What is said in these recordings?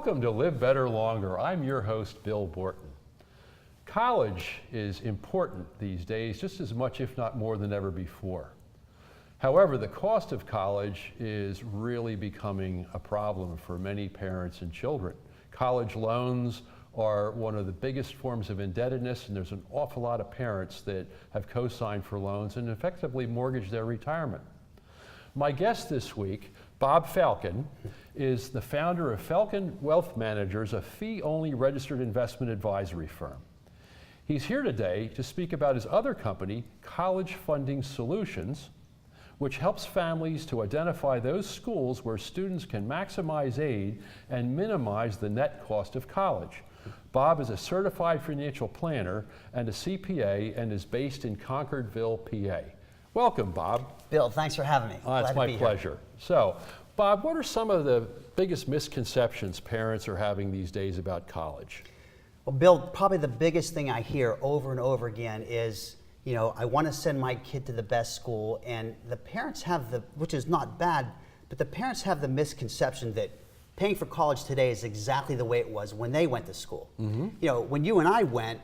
Welcome to Live Better Longer. I'm your host, Bill Borton. College is important these days, just as much, if not more, than ever before. However, the cost of college is really becoming a problem for many parents and children. College loans are one of the biggest forms of indebtedness, and there's an awful lot of parents that have co-signed for loans and effectively mortgage their retirement. My guest this week, Bob Falcon, is the founder of Falcon Wealth Managers, a fee-only registered investment advisory firm. He's here today to speak about his other company, College Funding Solutions, which helps families to identify those schools where students can maximize aid and minimize the net cost of college. Bob is a certified financial planner and a CPA and is based in Concordville, PA. Welcome, Bob. Bill, thanks for having me. It's my pleasure. So, Bob, what are some of the biggest misconceptions parents are having these days about college? Well, Bill, probably the biggest thing I hear over and over again is, I want to send my kid to the best school, and the parents have which is not bad, but the parents have the misconception that paying for college today is exactly the way it was when they went to school. Mm-hmm. When you and I went,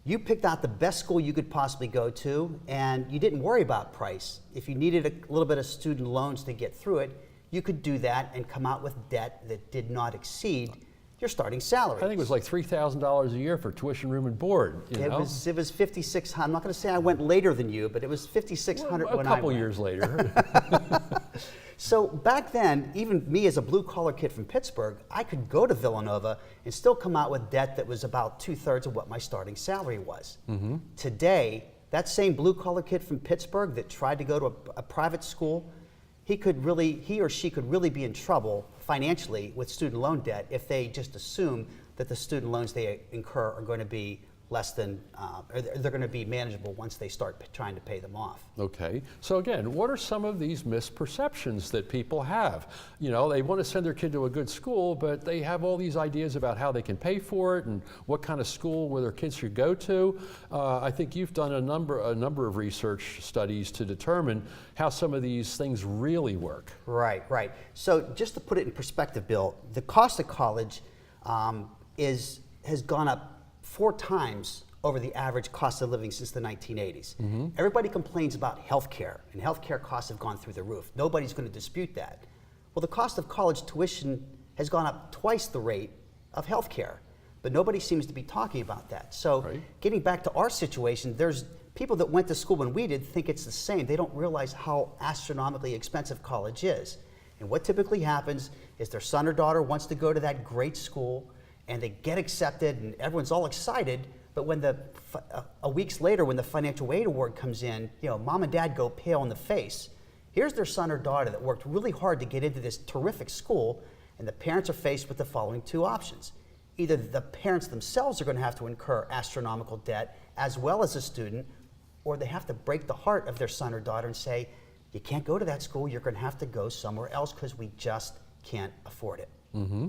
you picked out the best school you could possibly go to, and you didn't worry about price. If you needed a little bit of student loans to get through it, you could do that and come out with debt that did not exceed your starting salary. I think it was like $3,000 a year for tuition, room, and board. It was $5,600. I'm not going to say I went later than you, but it was $5,600 when I went. A couple years later. So back then, even me as a blue-collar kid from Pittsburgh, I could go to Villanova and still come out with debt that was about 2/3 of what my starting salary was. Mm-hmm. Today, that same blue-collar kid from Pittsburgh that tried to go to a private school, he or she could really be in trouble financially with student loan debt if they just assume that the student loans they incur are going to be less than, or they're going to be manageable once they start trying to pay them off. Okay, so again, what are some of these misperceptions that people have? They want to send their kid to a good school, but they have all these ideas about how they can pay for it and what kind of school where their kids should go to. I think you've done a number of research studies to determine how some of these things really work. Right. So just to put it in perspective, Bill, the cost of college has gone up 4 times over the average cost of living since the 1980s. Mm-hmm. Everybody complains about healthcare, and healthcare costs have gone through the roof. Nobody's going to dispute that. Well, the cost of college tuition has gone up twice the rate of healthcare, but nobody seems to be talking about that. So Getting back to our situation, there's people that went to school when we did think it's the same. They don't realize how astronomically expensive college is. And what typically happens is their son or daughter wants to go to that great school, and they get accepted, and everyone's all excited. But when a weeks later, when the financial aid award comes in, mom and dad go pale in the face. Here's their son or daughter that worked really hard to get into this terrific school, and the parents are faced with the following 2 options. Either the parents themselves are going to have to incur astronomical debt, as well as a student, or they have to break the heart of their son or daughter and say, you can't go to that school, you're going to have to go somewhere else because we just can't afford it. Mm-hmm.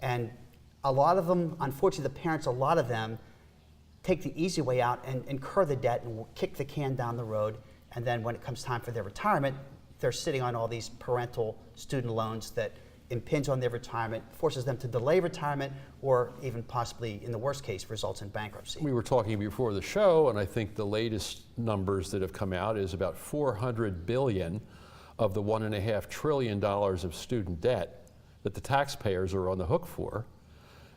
And a lot of them, unfortunately, the parents, a lot of them take the easy way out and incur the debt and kick the can down the road. And then when it comes time for their retirement, they're sitting on all these parental student loans that impinge on their retirement, forces them to delay retirement, or even possibly, in the worst case, results in bankruptcy. We were talking before the show, and I think the latest numbers that have come out is about $400 billion of the $1.5 trillion of student debt that the taxpayers are on the hook for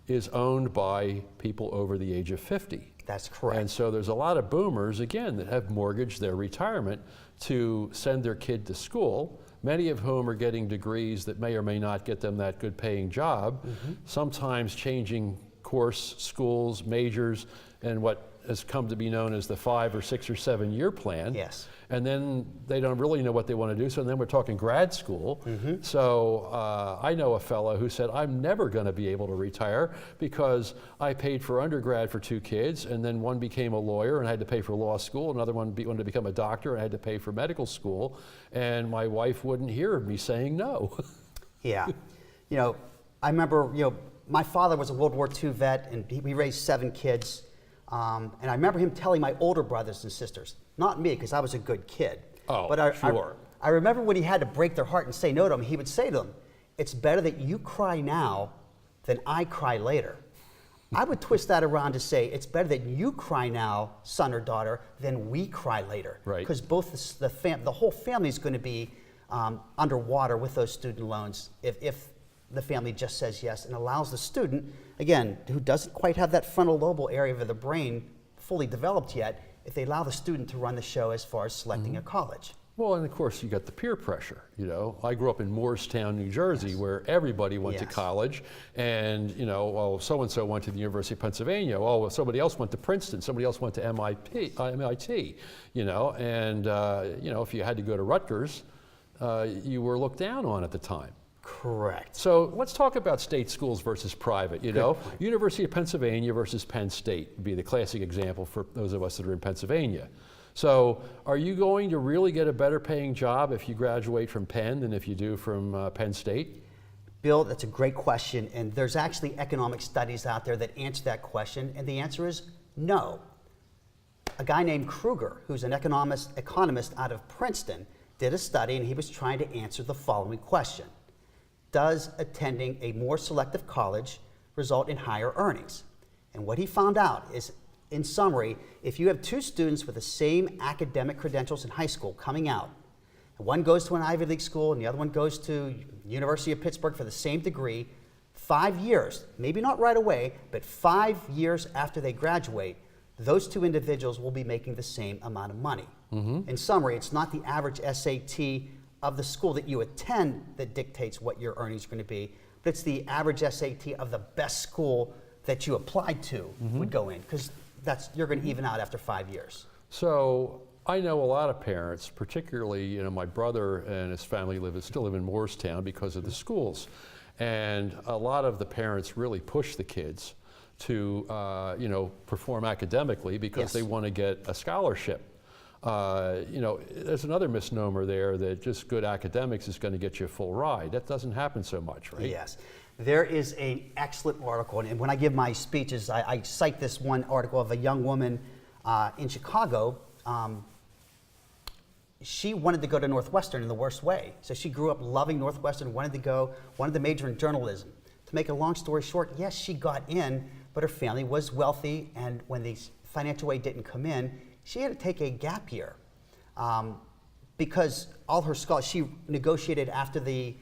is owned by people over the age of 50. That's correct. And so there's a lot of boomers, again, that have mortgaged their retirement to send their kid to school, many of whom are getting degrees that may or may not get them that good paying job, sometimes changing course, schools, majors, and what has come to be known as the 5 or 6 or 7 year plan. Yes. And then they don't really know what they want to do, so then we're talking grad school. Mm-hmm. So I know a fellow who said, I'm never going to be able to retire because I paid for undergrad for 2 kids, and then one became a lawyer and I had to pay for law school, another one wanted to become a doctor and I had to pay for medical school, and my wife wouldn't hear me saying no. Yeah. I remember, my father was a World War II vet, and we raised 7 kids. And I remember him telling my older brothers and sisters, not me, because I was a good kid. Oh, but sure. I remember when he had to break their heart and say no to them, he would say to them, it's better that you cry now then I cry later. I would twist that around to say it's better that you cry now, son or daughter, than we cry later. Right. Because both the whole family is going to be underwater with those student loans if the family just says yes and allows the student, again, who doesn't quite have that frontal lobal area of the brain fully developed yet, if they allow the student to run the show as far as selecting a college. Well, and of course you got the peer pressure. You know, I grew up in Morristown, New Jersey, where everybody went to college, and you know, well, so and so went to the University of Pennsylvania. Oh, well, somebody else went to Princeton. Somebody else went to MIT. You know, and you know, if you had to go to Rutgers, you were looked down on at the time. Correct. So let's talk about state schools versus private. You know, University of Pennsylvania versus Penn State would be the classic example for those of us that are in Pennsylvania. So are you going to really get a better paying job if you graduate from Penn than if you do from Penn State? Bill, that's a great question, and there's actually economic studies out there that answer that question, and the answer is no. A guy named Kruger, who's an economist out of Princeton, did a study, and he was trying to answer the following question. Does attending a more selective college result in higher earnings? And what he found out is, in summary, if you have two students with the same academic credentials in high school coming out, and one goes to an Ivy League school and the other one goes to University of Pittsburgh for the same degree, 5 years, maybe not right away, but 5 years after they graduate, those two individuals will be making the same amount of money. In summary, it's not the average SAT of the school that you attend that dictates what your earnings are going to be, but it's the average SAT of the best school that you applied to would go in, because you're going to even out after 5 years. So I know a lot of parents, particularly, you know, my brother and his family still live in Morristown because of the schools, and a lot of the parents really push the kids to you know, perform academically because they want to get a scholarship. You know, there's another misnomer there that just good academics is going to get you a full ride. That doesn't happen so much, right? Yes. There is an excellent article, and when I give my speeches, I cite this one article of a young woman in Chicago. She wanted to go to Northwestern in the worst way. So she grew up loving Northwestern, wanted to major in journalism. To make a long story short, yes, she got in, but her family was wealthy, and when the financial aid didn't come in, she had to take a gap year because all her she negotiated after the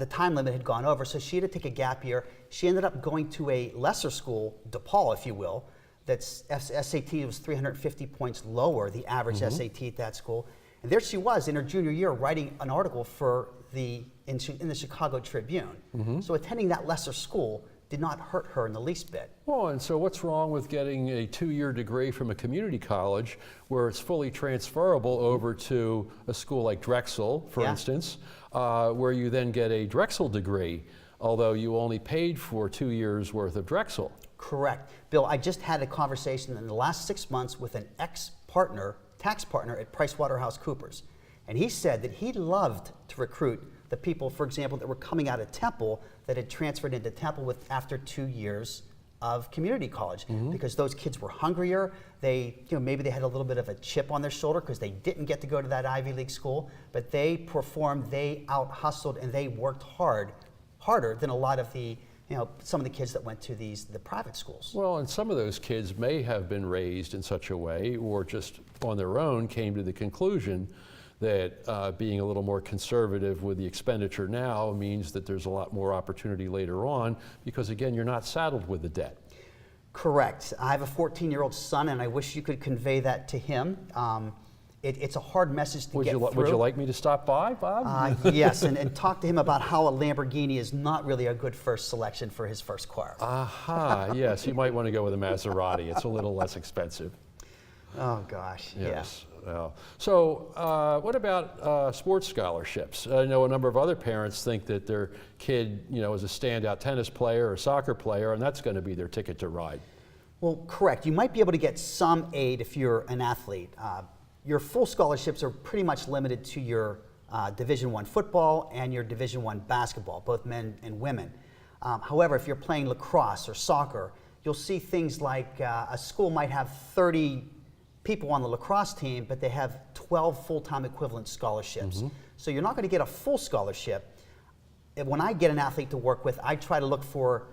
time limit had gone over, so she had to take a gap year. She ended up going to a lesser school, DePaul, if you will, that's SAT was 350 points lower, the average SAT at that school. And there she was in her junior year writing an article for in the Chicago Tribune. So attending that lesser school did not hurt her in the least bit. Well, and so what's wrong with getting a 2-year degree from a community college where it's fully transferable over to a school like Drexel, for instance, where you then get a Drexel degree, although you only paid for 2 years worth of Drexel? Correct. Bill, I just had a conversation in the last 6 months with an tax partner at PricewaterhouseCoopers, and he said that he loved to recruit the people, for example, that were coming out of Temple that had transferred into Temple after 2 years of community college, because those kids were hungrier. Maybe they had a little bit of a chip on their shoulder because they didn't get to go to that Ivy League school, but they performed, they out-hustled, and they worked harder than a lot of some of the kids that went to the private schools. Well, and some of those kids may have been raised in such a way, or just on their own came to the conclusion that being a little more conservative with the expenditure now means that there's a lot more opportunity later on, because again, you're not saddled with the debt. Correct. I have a 14-year-old son, and I wish you could convey that to him. It's a hard message to get through. Would you like me to stop by, Bob? Yes, and talk to him about how a Lamborghini is not really a good first selection for his first car. Aha, yes, you might want to go with a Maserati. It's a little less expensive. Oh, gosh, yes. Well, so what about sports scholarships? I know a number of other parents think that their kid, is a standout tennis player or soccer player, and that's going to be their ticket to ride. Well, correct. You might be able to get some aid if you're an athlete. Your full scholarships are pretty much limited to your Division I football and your Division I basketball, both men and women. However, if you're playing lacrosse or soccer, you'll see things like a school might have 30 people on the lacrosse team, but they have 12 full-time equivalent scholarships. So you're not going to get a full scholarship. when I get an athlete to work with, I try to look for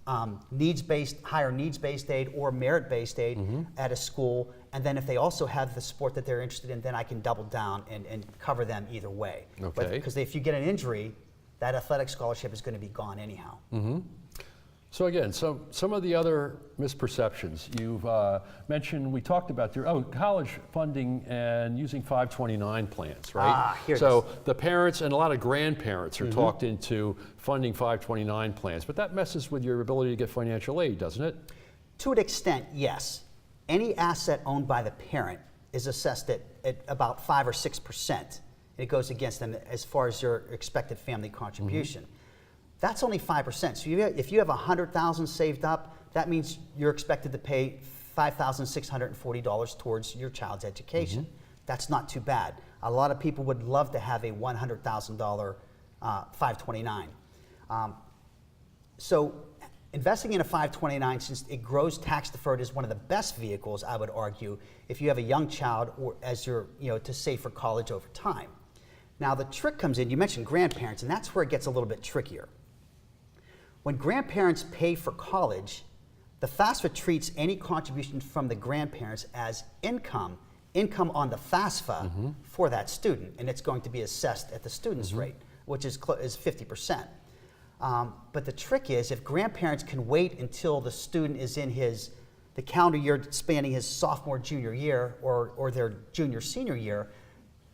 higher needs-based aid or merit-based aid at a school. And then if they also have the sport that they're interested in, then I can double down and cover them either way. Okay. Because if you get an injury, that athletic scholarship is going to be gone anyhow. So again, some of the other misperceptions you've mentioned, we talked about college funding and using 529 plans, right? So the parents and a lot of grandparents are talked into funding 529 plans, but that messes with your ability to get financial aid, doesn't it? To an extent, yes. Any asset owned by the parent is assessed at about 5 or 6%. It goes against them as far as your expected family contribution. That's only 5%. So if you have $100,000 saved up, that means you're expected to pay $5,640 towards your child's education. That's not too bad. A lot of people would love to have a $100,000 529. So investing in a 529, since it grows tax deferred, is one of the best vehicles, I would argue, if you have a young child or as you're, to save for college over time. Now the trick comes in, you mentioned grandparents, and that's where it gets a little bit trickier. When grandparents pay for college, the FAFSA treats any contribution from the grandparents as income on the FAFSA for that student, and it's going to be assessed at the student's rate, which is 50%. But the trick is, if grandparents can wait until the student is in the calendar year spanning his sophomore, junior year, or their junior, senior year,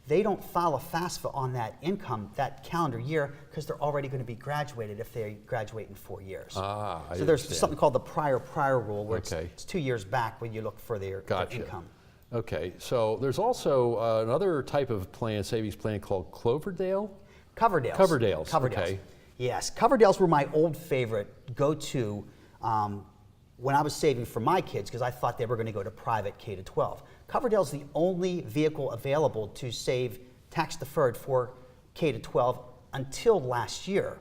they don't file a FAFSA on that income that calendar year because they're already going to be graduated if they graduate in 4 years. So there's something called the prior rule where it's 2 years back when you look for their income. Okay, so there's also another type of savings plan called Cloverdale? Coverdales. Okay. Yes, Coverdales were my old favorite go-to when I was saving for my kids because I thought they were going to go to private K-12. Coverdale's the only vehicle available to save tax deferred for K-12 until last year.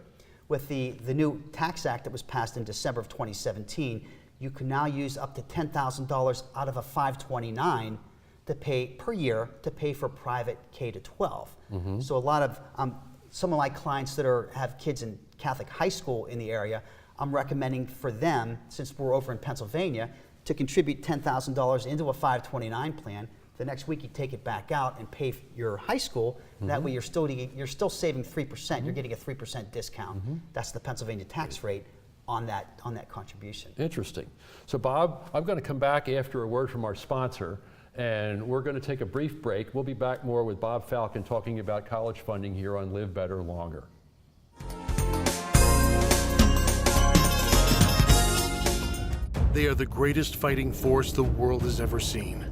With the new tax act that was passed in December of 2017, you can now use up to $10,000 out of a 529 to pay per year to pay for private K-12. So a lot of some of my clients that have kids in Catholic high school in the area, I'm recommending for them, since we're over in Pennsylvania, to contribute $10,000 into a 529 plan. The next week you take it back out and pay your high school. That way you're still saving 3%. You're getting a 3% discount. That's the Pennsylvania tax rate on that contribution. Interesting. So Bob, I'm going to come back after a word from our sponsor, and we're going to take a brief break. We'll be back more with Bob Falcon talking about college funding here on Live Better Longer. They are the greatest fighting force the world has ever seen.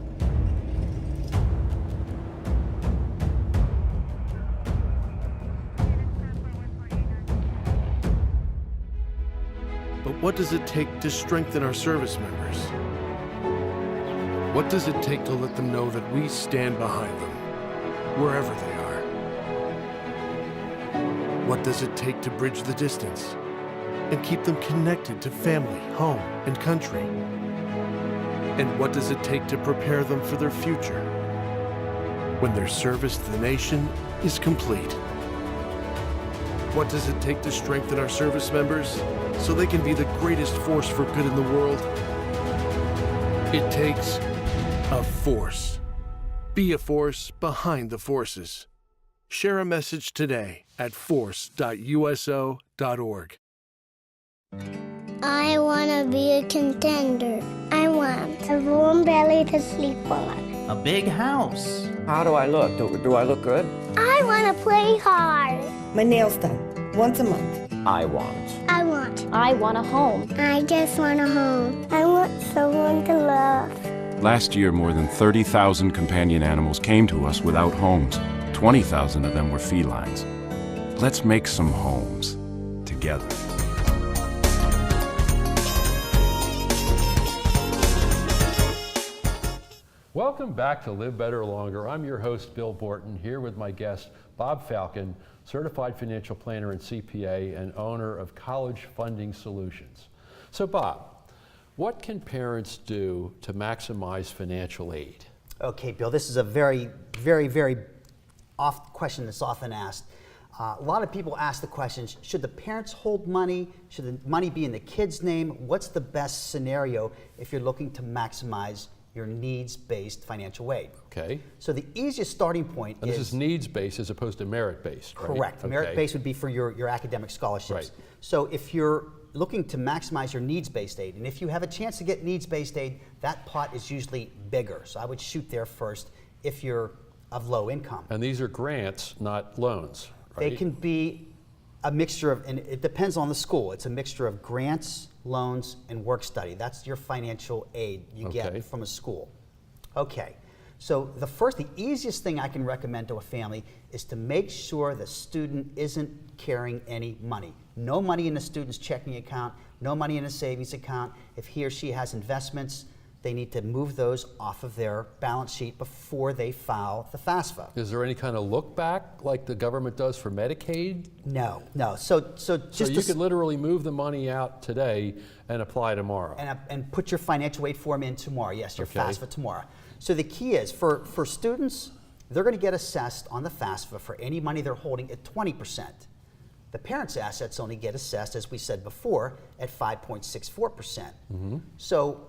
But what does it take to strengthen our service members? What does it take to let them know that we stand behind them, wherever they are? What does it take to bridge the distance and keep them connected to family, home, and country? And what does it take to prepare them for their future when their service to the nation is complete? What does it take to strengthen our service members so they can be the greatest force for good in the world? It takes a force. Be a force behind the forces. Share a message today at force.uso.org. I want to be a contender. I want a warm belly to sleep on. A big house. How do I look? Do I look good? I want to play hard. My nails done once a month. I want a home. I just want a home. I want someone to love. Last year, more than 30,000 companion animals came to us without homes. 20,000 of them were felines. Let's make some homes together. Welcome back to Live Better Longer. I'm your host, Bill Borton, here with my guest, Bob Falcon, certified financial planner and CPA and owner of College Funding Solutions. So Bob, what can parents do to maximize financial aid? Okay, Bill, this is a very, very, very question that's often asked. A lot of people ask the questions, should the parents hold money? Should the money be in the kid's name? What's the best scenario if you're looking to maximize your needs-based financial aid? Okay. So the easiest starting point And this is needs-based as opposed to merit-based, right? correct. Okay. Merit-based would be for your academic scholarships. Right. So if you're looking to maximize your needs-based aid, and if you have a chance to get needs-based aid, that pot is usually bigger. So I would shoot there first if you're of low income. And these are grants, not loans, right? They can be a mixture of, and it depends on the school. It's a mixture of grants, loans, and work study. That's your financial aid you Okay. get from a school. Okay, so the easiest thing I can recommend to a family is to make sure the student isn't carrying any money. No money in the student's checking account, no money in a savings account. If he or she has investments, they need to move those off of their balance sheet before they file the FAFSA. Is there any kind of look back like the government does for Medicaid? No. So So just you to could literally move the money out today and apply tomorrow. and put your financial aid form in tomorrow. Yes, your Okay. FAFSA tomorrow. So the key is for students, they're going to get assessed on the FAFSA for any money they're holding at 20%. The parents' assets only get assessed, as we said before, at 5.64%. So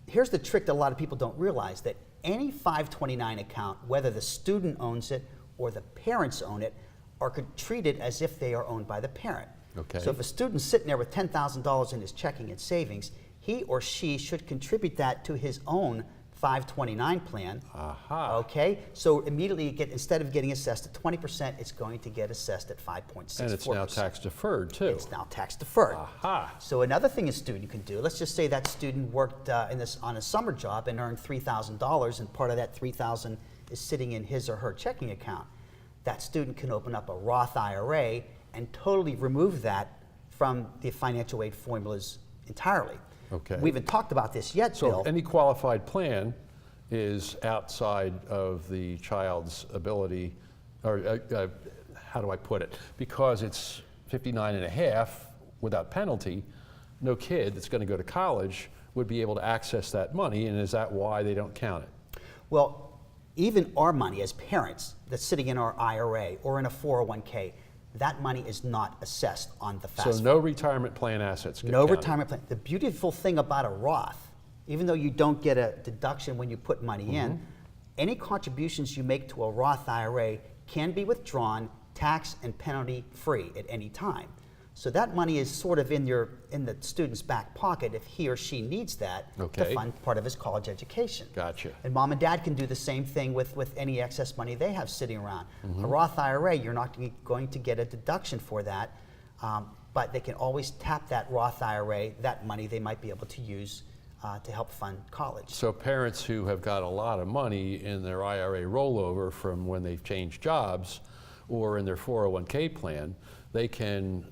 here's the trick that a lot of people don't realize, that any 529 account, whether the student owns it or the parents own it, are treated as if they are owned by the parent. Okay. So if a student's sitting there with $10,000 in his checking and savings, he or she should contribute that to his own 529 plan. Aha. Okay, so immediately instead of getting assessed at 20%, it's going to get assessed at 5.64%. And it's now tax deferred too. It's now tax deferred. Aha. So another thing a student can do, let's just say that student worked on a summer job and earned $3,000, and part of that $3,000 is sitting in his or her checking account. That student can open up a Roth IRA and totally remove that from the financial aid formulas entirely. Okay. We haven't talked about this yet, So Bill. any qualified plan is outside of the child's ability, or how do I put it? Because it's 59 and a half without penalty, no kid that's going to go to college would be able to access that money, and is that why they don't count it? Well, even our money as parents that's sitting in our IRA or in a 401k, that money is not assessed on the FAFSA. So no retirement plan assets get No counted. retirement plan. The beautiful thing about a Roth, even though you don't get a deduction when you put money in, any contributions you make to a Roth IRA can be withdrawn tax and penalty free at any time. So that money is sort of in the student's back pocket if he or she needs that to Okay. fund part of his college education. Gotcha. And mom and dad can do the same thing with any excess money they have sitting around. A Roth IRA, you're not going to get a deduction for that, but they can always tap that Roth IRA, that money they might be able to use to help fund college. So parents who have got a lot of money in their IRA rollover from when they've changed jobs or in their 401k plan, they can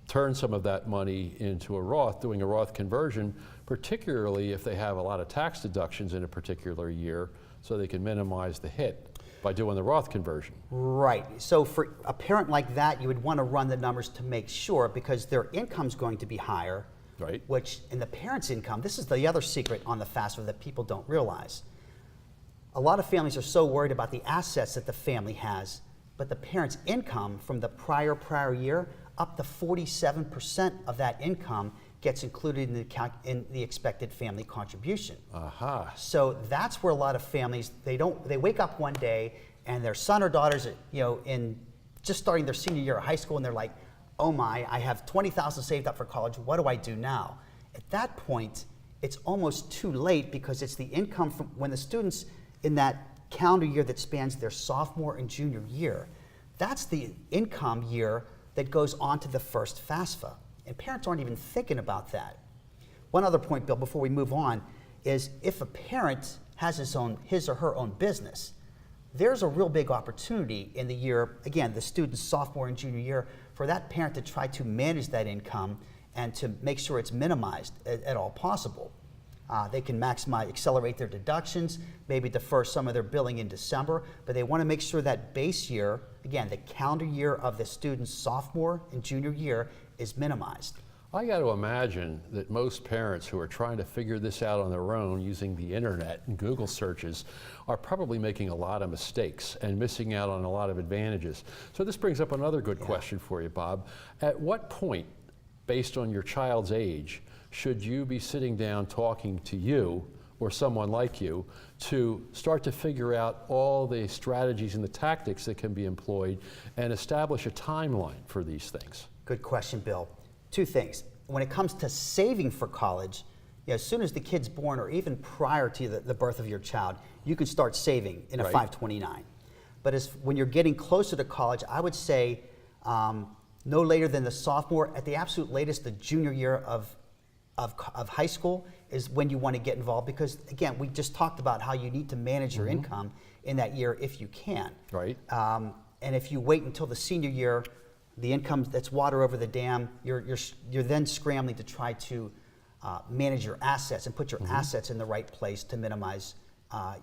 turn some of that money into a Roth, doing a Roth conversion, particularly if they have a lot of tax deductions in a particular year, so they can minimize the hit by doing the Roth conversion. Right. So for a parent like that, you would want to run the numbers to make sure, because their income's going to be higher, Right. which in the parent's income, this is the other secret on the FAFSA that people don't realize. A lot of families are so worried about the assets that the family has, but the parent's income from the prior year, up to 47% of that income gets included in the expected family contribution. Aha. So that's where a lot of families, they wake up one day and their son or daughter's in just starting their senior year of high school, and they're like, oh my, I have $20,000 saved up for college, what do I do now? At that point, it's almost too late, because it's the income from when the students in that calendar year that spans their sophomore and junior year, that's the income year that goes on to the first FAFSA. And parents aren't even thinking about that. One other point, Bill, before we move on, is if a parent has his or her own business, there's a real big opportunity in the year, again, the student's sophomore and junior year, for that parent to try to manage that income and to make sure it's minimized at all possible. They can accelerate their deductions, maybe defer some of their billing in December, but they want to make sure that base year, again, the calendar year of the student's sophomore and junior year, is minimized. I got to imagine that most parents who are trying to figure this out on their own using the internet and Google searches are probably making a lot of mistakes and missing out on a lot of advantages. So this brings up another good question for you, Bob. At what point, based on your child's age, should you be sitting down talking to you or someone like you to start to figure out all the strategies and the tactics that can be employed and establish a timeline for these things? Good question, Bill. Two things. When it comes to saving for college, as soon as the kid's born or even prior to the birth of your child, you can start saving in a 529. But when you're getting closer to college, I would say no later than the sophomore, at the absolute latest, the junior year of high school is when you want to get involved, because again, we just talked about how you need to manage your income in that year if you can. Right. And if you wait until the senior year, the income, that's water over the dam, you're then scrambling to try to manage your assets and put your assets in the right place to minimize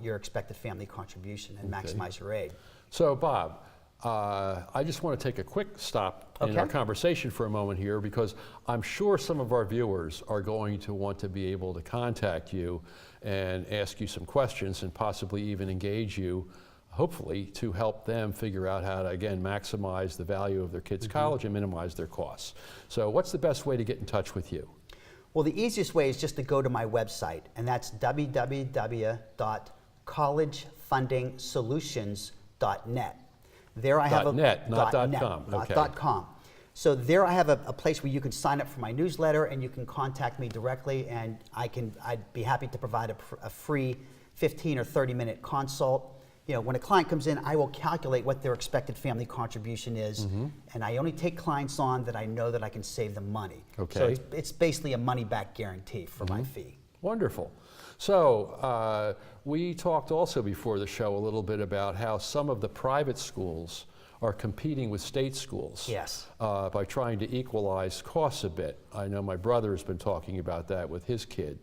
your expected family contribution and maximize your aid. So Bob, I just want to take a quick stop in our conversation for a moment here, because I'm sure some of our viewers are going to want to be able to contact you and ask you some questions and possibly even engage you, hopefully, to help them figure out how to, again, maximize the value of their kids' college and minimize their costs. So what's the best way to get in touch with you? Well, the easiest way is just to go to my website, and that's www.collegefundingsolutions.net. There I have .net, not .com. Not .com. So there I have a place where you can sign up for my newsletter and you can contact me directly, and I'd be happy to provide a free 15 or 30-minute consult. When a client comes in, I will calculate what their expected family contribution is, and I only take clients on that I know that I can save them money. Okay. So it's basically a money-back guarantee for my fee. Wonderful. So we talked also before the show a little bit about how some of the private schools are competing with state schools. Yes. By trying to equalize costs a bit. I know my brother has been talking about that with his kid.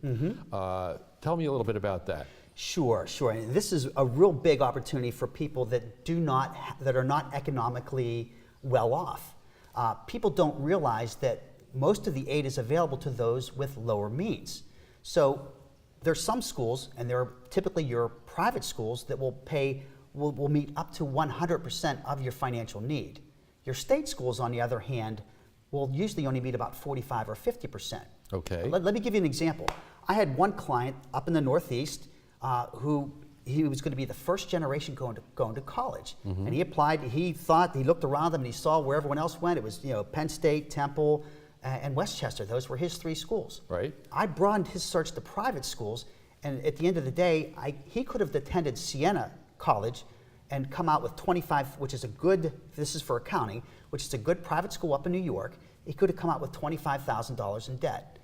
Tell me a little bit about that. Sure. And this is a real big opportunity for people that are not economically well off. People don't realize that most of the aid is available to those with lower means. So there's some schools, and they're typically your private schools, that will meet up to 100% of your financial need. Your state schools, on the other hand, will usually only meet about 45 or 50%. Okay. Let me give you an example. I had one client up in the Northeast who he was going to be the first generation going to college, and he applied. He looked around him and he saw where everyone else went. It was Penn State, Temple, and Westchester. Those were his three schools. Right. I broadened his search to private schools, and at the end of the day, he could have attended Siena College and come out with 25, which is a good. This is for accounting, which is a good private school up in New York. He could have come out with $25,000 in debt.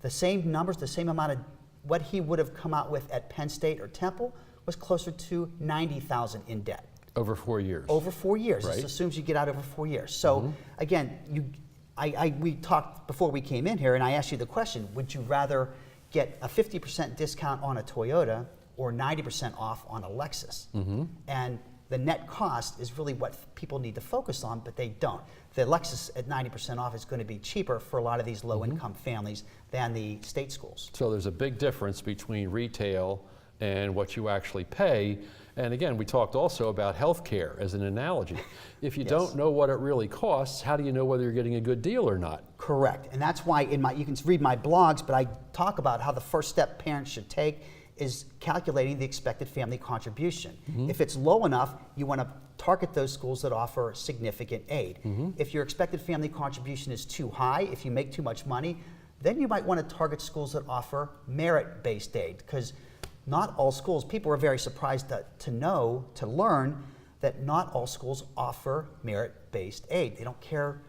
The same numbers, the same amount of what he would have come out with at Penn State or Temple was closer to $90,000 in debt. Over 4 years. Over 4 years. Right. This assumes you get out over 4 years. So again, we talked before we came in here, and I asked you the question: would you rather get a 50% discount on a Toyota or 90% off on a Lexus? And the net cost is really what people need to focus on, but they don't. The Lexus at 90% off is going to be cheaper for a lot of these low-income families than the state schools. So there's a big difference between retail and what you actually pay. And again, we talked also about health care as an analogy. If you don't know what it really costs, how do you know whether you're getting a good deal or not? Correct. And that's why you can read my blogs, but I talk about how the first step parents should take is calculating the expected family contribution. If it's low enough, you want to target those schools that offer significant aid. If your expected family contribution is too high, if you make too much money, then you might want to target schools that offer merit-based aid, because not all schools, people are very surprised to learn that not all schools offer merit-based aid. They don't care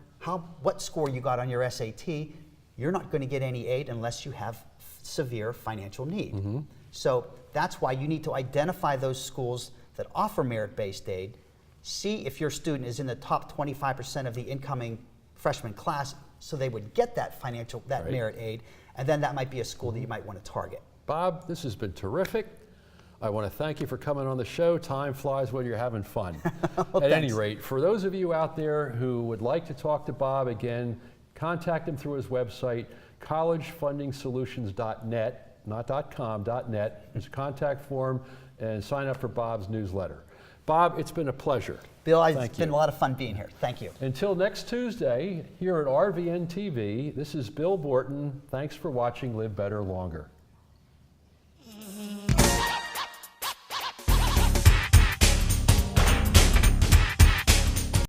what score you got on your SAT, you're not going to get any aid unless you have severe financial need. So that's why you need to identify those schools that offer merit-based aid, see if your student is in the top 25% of the incoming freshman class, so they would get that merit aid, and then that might be a school that you might want to target. Bob, this has been terrific. I want to thank you for coming on the show. Time flies when you're having fun. Well, At any rate, for those of you out there who would like to talk to Bob, again, contact him through his website, collegefundingsolutions.net, not .com, .net. There's a contact form, and sign up for Bob's newsletter. Bob, it's been a pleasure. Bill, it's Thank been you. a lot of fun being here. Thank you. Until next Tuesday, here at RVN TV, this is Bill Borton. Thanks for watching Live Better Longer.